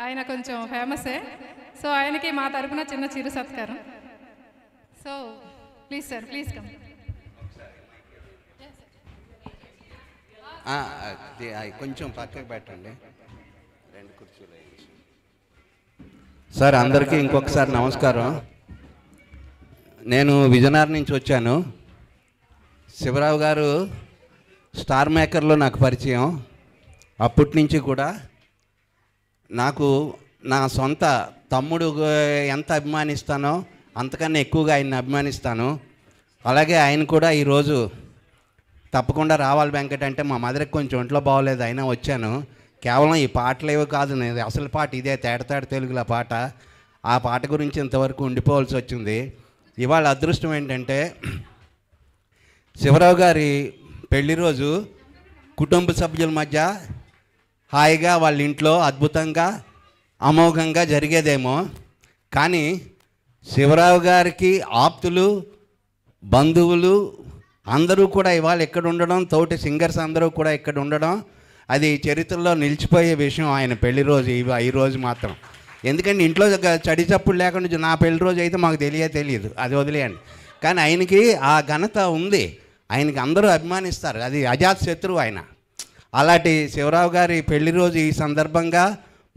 ఆయన కొంచెం ఫేమసే. సో ఆయనకి మా తరపున చిన్న చిరు సత్కారం. So please sir, please come. కొంచెం పక్కకి పెట్టండి, రెండు కుర్చీలు. సార్ అందరికీ ఇంకొకసారి నమస్కారం. నేను విజయనగరం నుంచి వచ్చాను. శివరావు గారు స్టార్ మేకర్లో నాకు పరిచయం. అప్పటి నుంచి కూడా నాకు నా సొంత తమ్ముడు ఎంత అభిమానిస్తానో అంతకన్నా ఎక్కువగా ఆయన్ని అభిమానిస్తాను. అలాగే ఆయన కూడా ఈరోజు తప్పకుండా రావాలి వెంకట అంటే మా మదర్కి కొంచెం ఒంట్లో బాగోలేదు, అయినా వచ్చాను. కేవలం ఈ పాటలేవో కాదు, నేను అసలు పాట ఇదే తేడతాడ తెలుగులో పాట. ఆ పాట గురించి ఇంతవరకు ఉండిపోవాల్సి వచ్చింది. ఇవాళ అదృష్టం ఏంటంటే శివరావు గారి పెళ్లి రోజు కుటుంబ సభ్యుల మధ్య హాయిగా వాళ్ళ ఇంట్లో అద్భుతంగా అమోఘంగా జరిగేదేమో, కానీ శివరావు గారికి ఆప్తులు బంధువులు అందరూ కూడా ఇవాళ ఇక్కడ ఉండడం, తోటి సింగర్స్ అందరూ కూడా ఇక్కడ ఉండడం, అది చరిత్రలో నిలిచిపోయే విషయం ఆయన పెళ్లి రోజు ఈ రోజు మాత్రం. ఎందుకంటే ఇంట్లో చడి చప్పుడు లేకుండా నా పెళ్లి రోజు అయితే మాకు తెలియదు, అది వదిలేయండి. కానీ ఆయనకి ఆ ఘనత ఉంది, ఆయనకి అందరూ అభిమానిస్తారు, అది అజాత్ శత్రువు ఆయన. అలాంటి శివరావు గారి పెళ్లి రోజు ఈ సందర్భంగా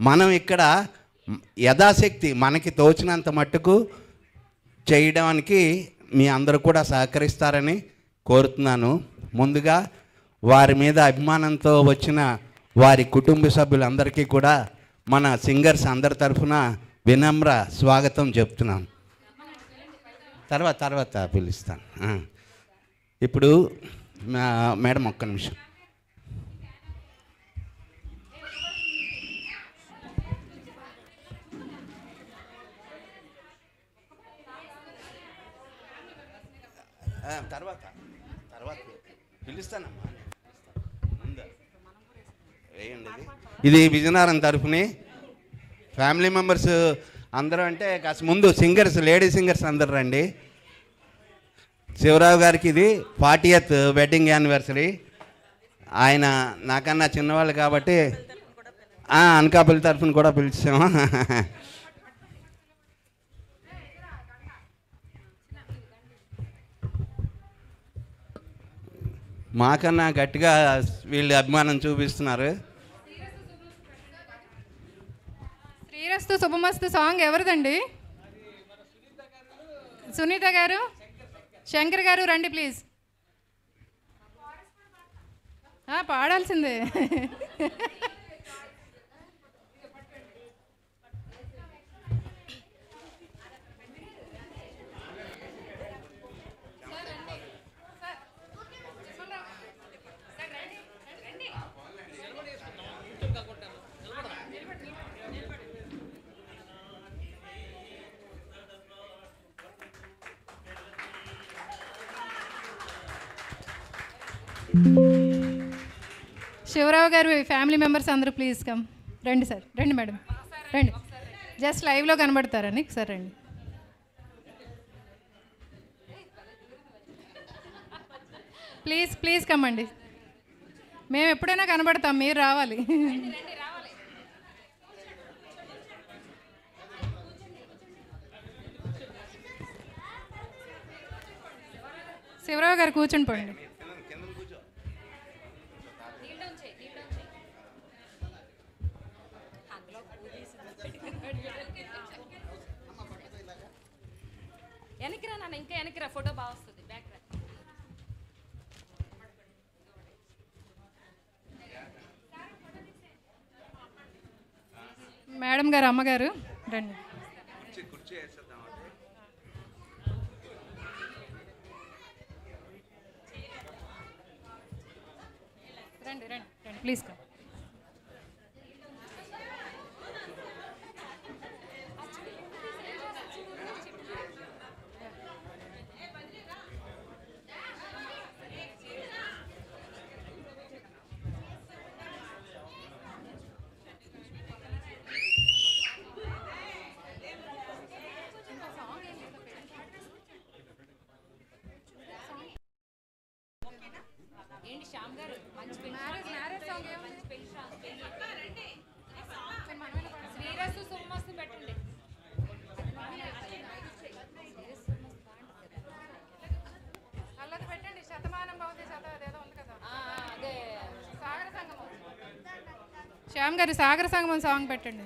మనం ఇక్కడ యథాశక్తి మనకి తోచినంత మట్టుకు చేయడానికి మీ అందరూ కూడా సహకరిస్తారని కోరుతున్నాను. ముందుగా వారి మీద అభిమానంతో వచ్చిన వారి కుటుంబ సభ్యులందరికీ కూడా మన సింగర్స్ అందరి తరఫున వినమ్ర స్వాగతం చెప్తున్నాను. తర్వాత పిలుస్తాను. ఇప్పుడు మేడం ఒక్క నిమిషం. తర్వాత పిలుస్తానమ్మా. వేయండి. ఇది విజయనగరం తరఫుని ఫ్యామిలీ మెంబర్స్ అందరూ, అంటే కాస్త ముందు సింగర్స్, లేడీ సింగర్స్ అందరు రండి. శివరావు గారికి ఇది 40th వెడ్డింగ్ యానివర్సరీ. ఆయన నాకన్నా చిన్నవాళ్ళు కాబట్టి అనకాపల్లి తరఫున కూడా పిలిచాము. మాకన్నా గట్టిగా వీళ్ళు అభిమానం చూపిస్తున్నారు. శ్రీరస్తు శుభమస్తు సాంగ్ ఎవరిదండి? సునీత గారు, శంకర్ గారు రండి ప్లీజ్. పాడాల్సిందే. శివరావు గారు ఫ్యామిలీ మెంబర్స్ అందరూ ప్లీజ్ కమ్. రండి సార్, రండి మేడం, రండి. జస్ట్ లైవ్లో కనబడతారని సార్ రండి. ప్లీజ్ కమ్ అండి, మేము ఎప్పుడైనా కనబడతాం, మీరు రావాలి. శివరావు గారు కూర్చుని పోండి. వెనక్కిరా నాన్న, ఇంకా వెనక్కిరా, ఫోటో బాగా వస్తుంది. బ్యాక్ రా. మేడం గారు, అమ్మగారు రండి. రండి రండి రండి ప్లీజ్ కమ్. ఏంటి శ్యామ్ గారు, మంచి మ్యారేజ్ సాంగ్ ఏముంది? శ్యామ్ గారి సాగర సంగమం సాంగ్ పెట్టండి,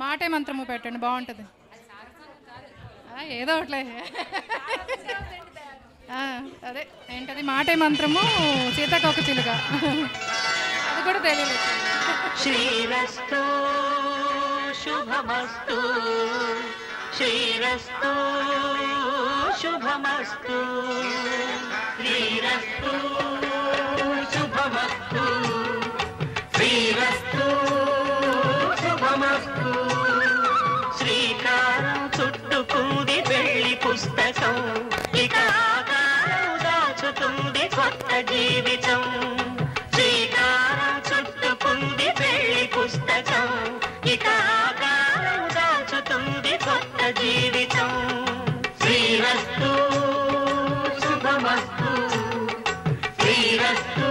మాటే మంత్రము పెట్టండి, బాగుంటుంది. ఏదో ఒకట్లే. అదే ఏంటది, మాటే మంత్రము సీతాకోక చిలుక, అది కూడా తెలియదు. శ్రీరస్తు శుభమస్తు, శ్రీరస్తు శుభమస్తు, శ్రీరస్తు శుభమస్తు, శ్రీరస్తు శుభమస్తు. శ్రీకారం చుట్టుకుంది పెళ్లి పుస్తకం, ఇక ఆకారం దాచుతుంది కొత్త జీవితం. శ్రీకారం చుట్టుకుంది పెళ్లి పుస్తకం, ఇక ఆకారం దాచుతుంది కొత్త జీవితం. శ్రీరస్తు శుభమస్తు, శ్రీరస్తు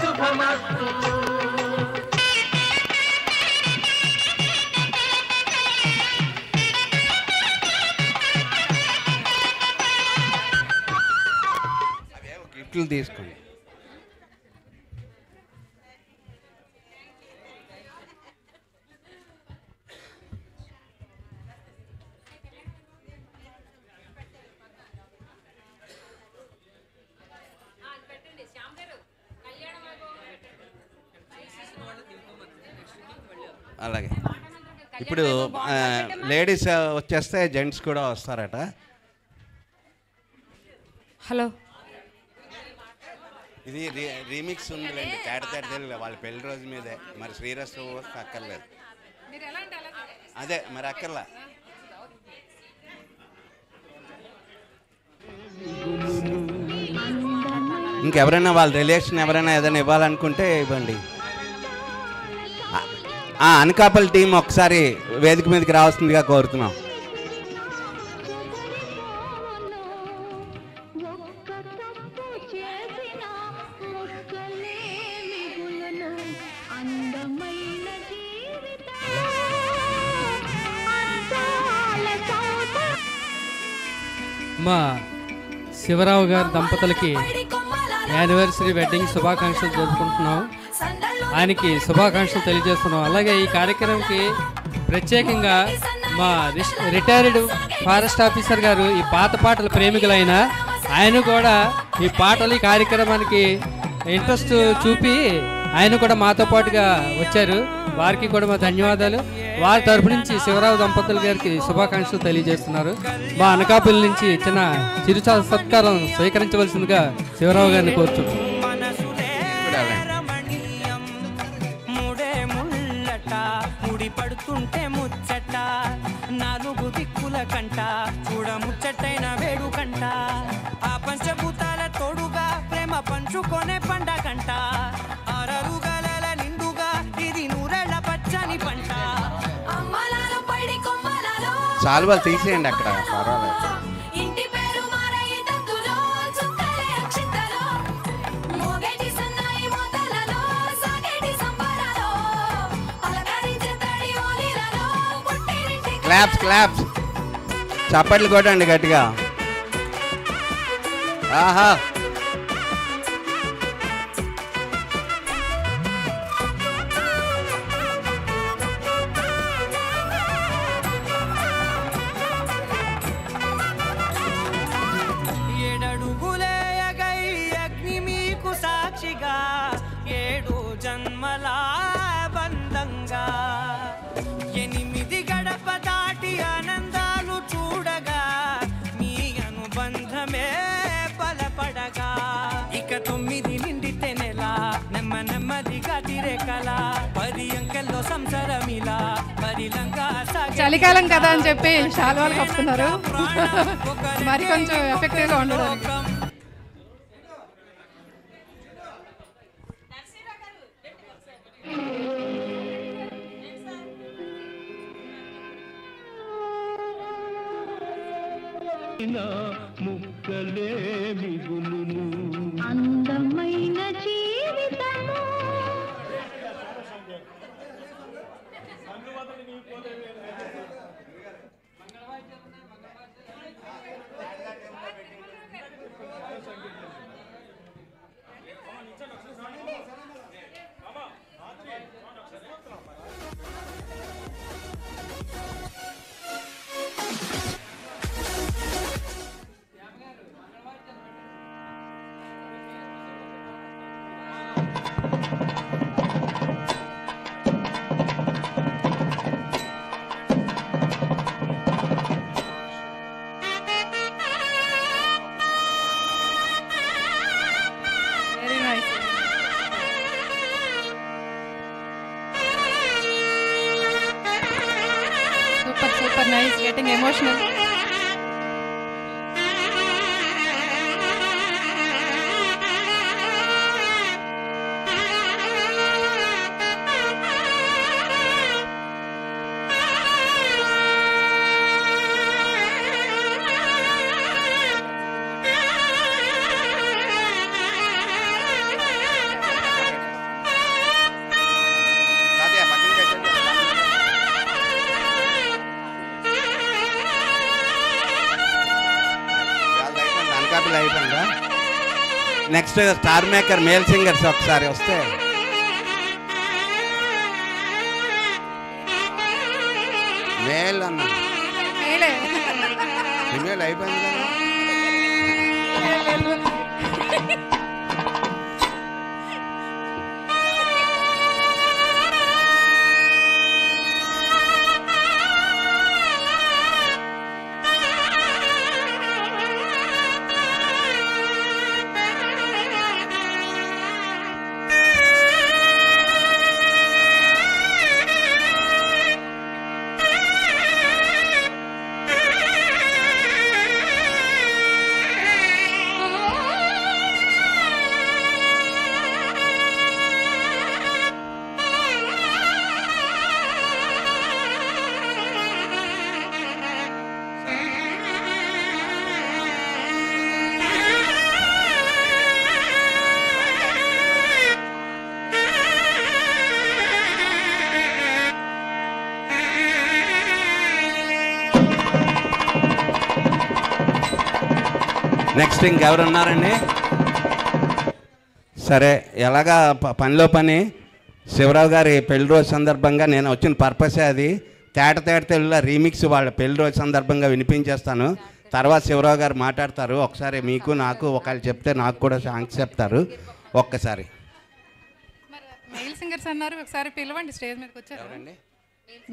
శుభమస్తు. గిఫ్ట్లు తీసుకోండి. అలాగే ఇప్పుడు లేడీస్ వచ్చేస్తే జెంట్స్ కూడా వస్తారట. హలో, ఇది రీమిక్స్ ఉందిలేండి, తేడతేడలేదు వాళ్ళ పెళ్లి రోజు మీదే. మరి శ్రీరస్తు అక్కర్లేదు, అదే మరి అక్కర్లా. ఇంకెవరైనా వాళ్ళ రిలేషన్ ఎవరైనా ఏదైనా ఇవ్వాలనుకుంటే ఇవ్వండి. అనకాపల్లి టీం ఒకసారి వేదిక మీదకి రావాల్సిందిగా కోరుతున్నాం. మా శివరావు గారి దంపతులకి యానివర్సరీ వెడ్డింగ్ శుభాకాంక్షలు జరుపుకుంటున్నాం. ఆయనకి శుభాకాంక్షలు తెలియజేస్తున్నాం. అలాగే ఈ కార్యక్రమంకి ప్రత్యేకంగా మా రిటైర్డ్ ఫారెస్ట్ ఆఫీసర్ గారు ఈ పాత పాటల ప్రేమికులైన ఆయన కూడా ఈ పాటలు ఈ కార్యక్రమానికి ఇంట్రెస్ట్ చూపి ఆయన కూడా మాతో పాటుగా వచ్చారు. వారికి కూడా మా ధన్యవాదాలు. వారి తరపు నుంచి శివరావు దంపతుల గారికి శుభాకాంక్షలు తెలియజేస్తున్నారు. మా అనకాపల్లి నుంచి చిన్న చిరు సత్కారం స్వీకరించవలసిందిగా శివరావు గారిని కోరుతున్నాం. పడుతుంటే ముచ్చట నాలుగు దిక్కుల కంట చూడ ముచ్చటైన వేడు కంట ఆ పంచభూతాల తోడుగా ప్రేమ పంచుకొనే పండగంట ఆరరు గలల నిండుగా ఇది నూరెళ్ళ పచ్చని పంట. సాల్వాలు తీసేయండి అక్కడ, పర్వాలేదు. క్లాప్స్ క్లాప్స్, చప్పట్లు కొట్టండి గట్టిగా. ఆహా, ఏడడుగులే అగై అగ్ని మీకు సాక్షిగా ఏడు జన్మల బంధంగా ఎనిమిది గడప దాటి ఆనందాలు చూడగా మీ అనుబంధమే బలపడగా ఇక 9 నిండితే నెల నెమ్మ నెమ్మదిగా తిరేకల 10 అంకెల్లో సంసారమిలా పరిలంగా చలికాలం కదా అని చెప్పి శాలువాలు కప్పుతున్నారు, మరి కొంచెం ఎఫెక్టివ్గా ఉండడానికి. ముక్కలే మిగులును అందమైన జీవితము. Nice getting emotional. అయిపోయిందా? Next star maker male singers ఒకసారి వస్తే మేల్ అన్నా ఫిమేల్ అయిపోయింది కదా. నెక్స్ట్ ఇంకెవరున్నారండి? సరే, ఎలాగా పనిలో పని శివరావు గారి పెళ్లి రోజు సందర్భంగా నేను వచ్చిన పర్పసే అది. తేట తెలుగులో రీమిక్స్ వాళ్ళ పెళ్లి రోజు సందర్భంగా వినిపించేస్తాను. తర్వాత శివరావు గారు మాట్లాడతారు. ఒకసారి మీకు నాకు ఒకళ్ళు చెప్తే నాకు కూడా సాంగ్స్ చెప్తారు. ఒక్కసారి మెయిల్ సింగర్స్ అన్నారు, ఒకసారి పిలవండి. స్టేజ్ మీదకి వచ్చారు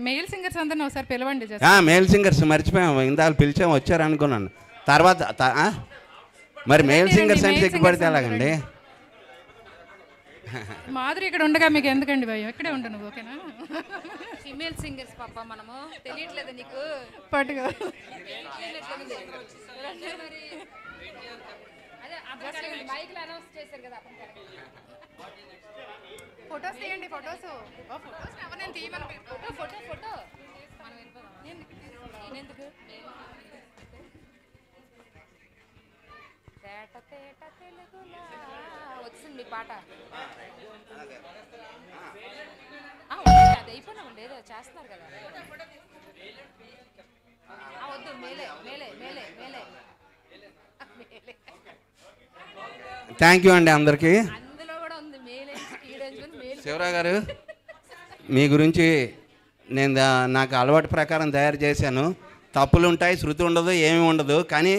మెయిల్ సింగర్స్ అందరిని ఒకసారి పిలవండి. మెయిల్ సింగర్స్ మర్చిపోయాము, ఇందాక పిలిచాము వచ్చారు అనుకున్నాను. తర్వాత మరి మెయిల్ సింగర్స్ అంటే సిగ్గుపడితే ఎలాగండి? మాధురి ఇక్కడ ఉండగా మీకు ఎందుకండి భయం? ఇక్కడే ఉండు నువ్వు, ఓకేనా? ఫిమేల్ సింగర్స్ పాప మనము తెలియట్లేదు నీకు. పట్టుకో. అదే మైక్లో అనౌన్స్ చేశారు కదా. ఫొటోస్ తీయండి. ఫొటోస్ ఎవరిని తీయమని ఫోటో ఫోటో ఫోటో మనం వెళ్ళిపోదాం. నేనెందుకు తేట తేట తెలుగులా వచ్చింది మీ పాట. అది అయిపోయినా ఉండేదో చేస్తున్నారు కదా. వద్దు, మేలే మేలే మేలే మేలే. థ్యాంక్ యూ అండి అందరికీ. అందులో కూడా ఉంది మేలే. శివరావు గారు, మీ గురించి నేను నాకు అలవాటు ప్రకారం తయారు చేశాను. తప్పులు ఉంటాయి, శృతి ఉండదు, ఏమీ ఉండదు. కానీ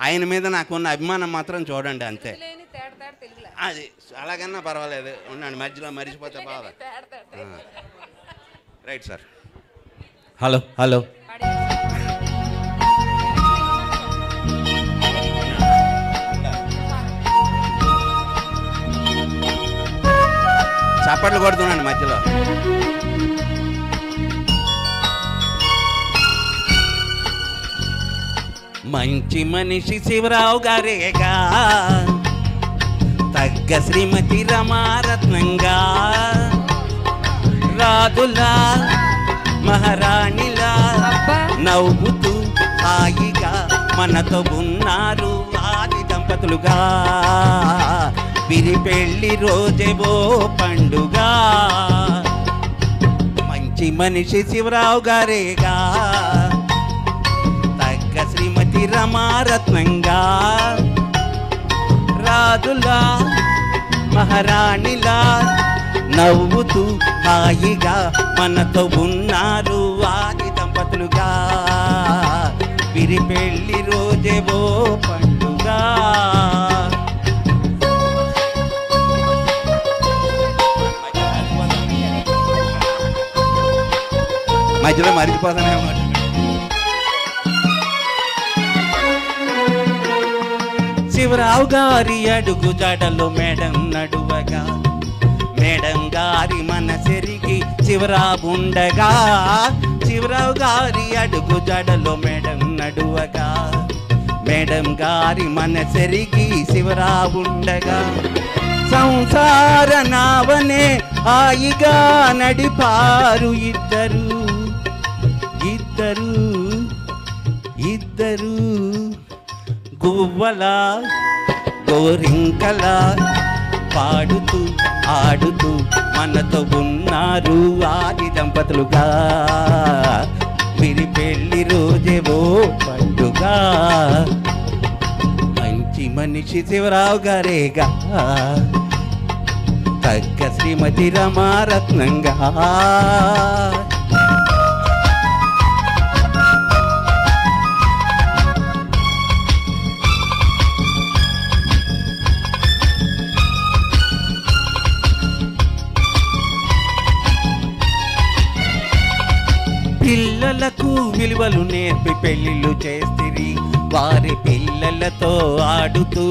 ఆయన మీద నాకున్న అభిమానం మాత్రం చూడండి అంతే. అది అలాగన్నా పర్వాలేదు, ఉండండి, మధ్యలో మరిచిపోతే బాగా. Right sir. Hello hello. చప్పట్లు కొడుతున్నాండి మధ్యలో. మంచి మనిషి శివరావు గారేగా, తగ్గ శ్రీమతి రమారత్నంగా, రాదులా మహారాణిలా నవ్వుతూ హాయిగా మనతో ఉన్నారు ఆది దంపతులుగా. వీరి పెళ్లి రోజేవో పండుగ. మంచి మనిషి శివరావు గారేగా, తగ్గ శ్రీమతి రమారత్నంగా, రాదులా మహారాణిలా నవ్వుతూ హాయిగా మనతో ఉన్నారు ఆది దంపతులుగా. వీరి పెళ్లి రోజేవో పండుగ. మధ్యలో మరిచిపోతానేమో. శివరావు గారి అడుగు జాడలో మేడం నడువగా, మేడం గారి మనసెరిగి శివరావు ఉండగా, శివరావు గారి అడుగు జడలో మేడం నడువగా మేడం గారి మనసెరిగి శివరావు ఉండగా సంసార నావనే హాయిగా నడిపారు ఇద్దరు ఇద్దరు ఇద్దరు గువ్వల గోరింకల పాడుతూ ఆడుతూ మనతో ఉన్నారు ఆది దంపతులుగా వీరి పెళ్లి రోజేవో పండుగ మంచి మనిషి శివరావు గారేగా తగ్గ శ్రీమతి రమారత్నంగా పిల్లలకు విలువలు నేర్పి పెళ్ళిళ్ళు చేసిరి వారి పిల్లలతో ఆడుతూ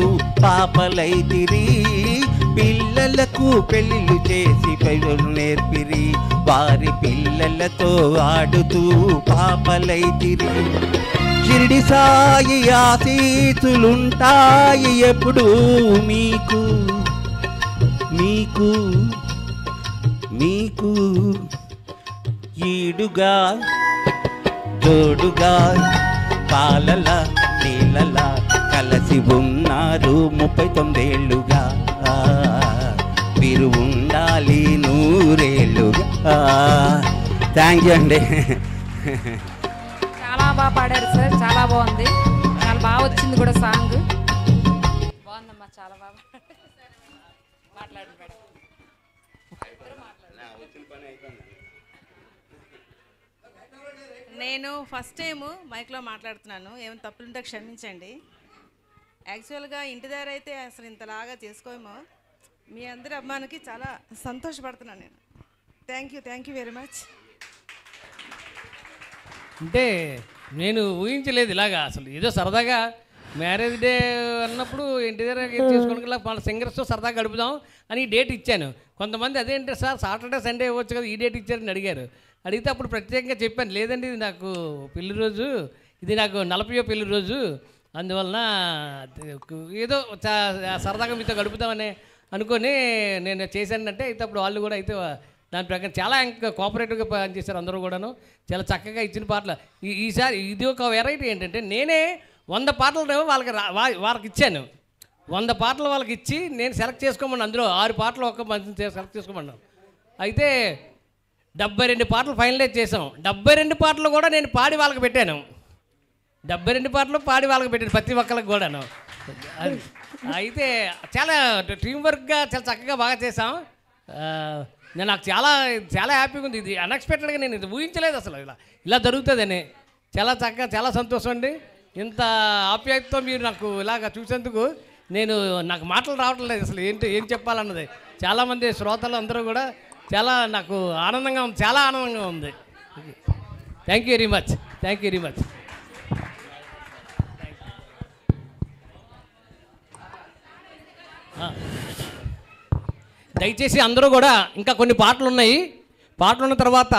పాపలైతిరి పిల్లలకు పెళ్ళిళ్ళు చేసి పిల్లలు నేర్పిరి వారి పిల్లలతో ఆడుతూ పాపలైతిరి షిరిడి సాయి ఆశీసులుంటాయి ఎప్పుడు మీకు మీకు మీకు ఈడుగా జోడుగా పాలల నీళ్ళల కలిసి ఉన్నారు 39 ఏళ్ళుగా మీరు ఉండాలి 100 ఏళ్ళుగా థ్యాంక్ యూ అండి చాలా బాగా పాడారు సార్, చాలా బాగుంది, చాలా బాగా వచ్చింది కూడా సాంగ్. బాగుందమ్మా, చాలా బాగా మాట్లాడండి మేడం. నేను ఫస్ట్ టైము మైక్లో మాట్లాడుతున్నాను, ఏమైనా తప్పులుంటే క్షమించండి. యాక్చువల్గా ఇంటి దగ్గర అయితే అసలు ఇంతలాగా చేసుకోమో. మీ అందరి అమ్మానికి చాలా సంతోషపడుతున్నాను నేను. Thank you very much. అంటే నేను ఊహించలేదు ఇలాగా, అసలు ఏదో సరదాగా మ్యారేజ్ డే అన్నప్పుడు ఇంటి దగ్గర చేసుకోవడానికి వాళ్ళ సింగర్స్తో సరదాగా గడుపుదాం అని డేట్ ఇచ్చాను. కొంతమంది అదేంటి సార్ సాటర్డే సండే ఇవ్వచ్చు కదా, ఈ డేట్ ఇచ్చారని అడిగారు. అడిగితే అప్పుడు ప్రత్యేకంగా చెప్పాను, లేదండి ఇది నాకు పెళ్లి రోజు, ఇది నాకు 40వ పెళ్లి రోజు, అందువలన ఏదో సరదాగా మీతో గడుపుతామని అనుకొని నేను చేశానంటే అయితే అప్పుడు వాళ్ళు కూడా అయితే దాని ప్రకారం చాలా ఇంకా కోఆపరేటివ్గా పనిచేశారు. అందరూ కూడాను చాలా చక్కగా ఇచ్చిన పాటలు. ఈసారి ఇది ఒక వెరైటీ ఏంటంటే నేనే 100 పాటలు వాళ్ళకి ఇచ్చాను. 100 పాటలు వాళ్ళకి ఇచ్చి నేను సెలెక్ట్ చేసుకోమన్నాను. అందులో 6 పాటలు ఒక్క మంచి సెలెక్ట్ చేసుకోమన్నాను. అయితే 72 పాటలు ఫైనలైజ్ చేసాం. 72 పాటలు కూడా నేను పాడి వాళ్ళకి పెట్టాను. 72 పాటలు పాడి వాళ్ళకి పెట్టాను ప్రతి ఒక్కరికి కూడాను. అయితే చాలా టీం వర్క్గా చాలా చక్కగా బాగా చేసాం. నేను నాకు చాలా చాలా హ్యాపీగా ఉంది. ఇది అన్ఎక్స్పెక్టెడ్గా నేను ఇది ఊహించలేదు అసలు ఇలా జరుగుతుందని. చాలా చక్కగా చాలా సంతోషం అండి. ఇంత ఆప్యాయతతో మీరు నాకు ఇలాగ చూసేందుకు నాకు మాటలు రావటం లేదు అసలు ఏం చెప్పాలన్నది. చాలామంది శ్రోతలు అందరూ కూడా చాలా నాకు ఆనందంగా ఉంది, చాలా ఆనందంగా ఉంది. Thank you very much. దయచేసి అందరూ కూడా ఇంకా కొన్ని పాటలు ఉన్నాయి. పాటలు ఉన్న తర్వాత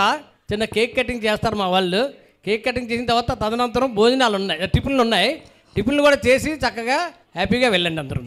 చిన్న కేక్ కటింగ్ చేస్తారు మా వాళ్ళు. కేక్ కటింగ్ చేసిన తర్వాత తదనంతరం భోజనాలు ఉన్నాయి, టిఫిన్లు ఉన్నాయి. టిఫిన్లు కూడా చేసి చక్కగా హ్యాపీగా వెళ్ళండి అందరూ.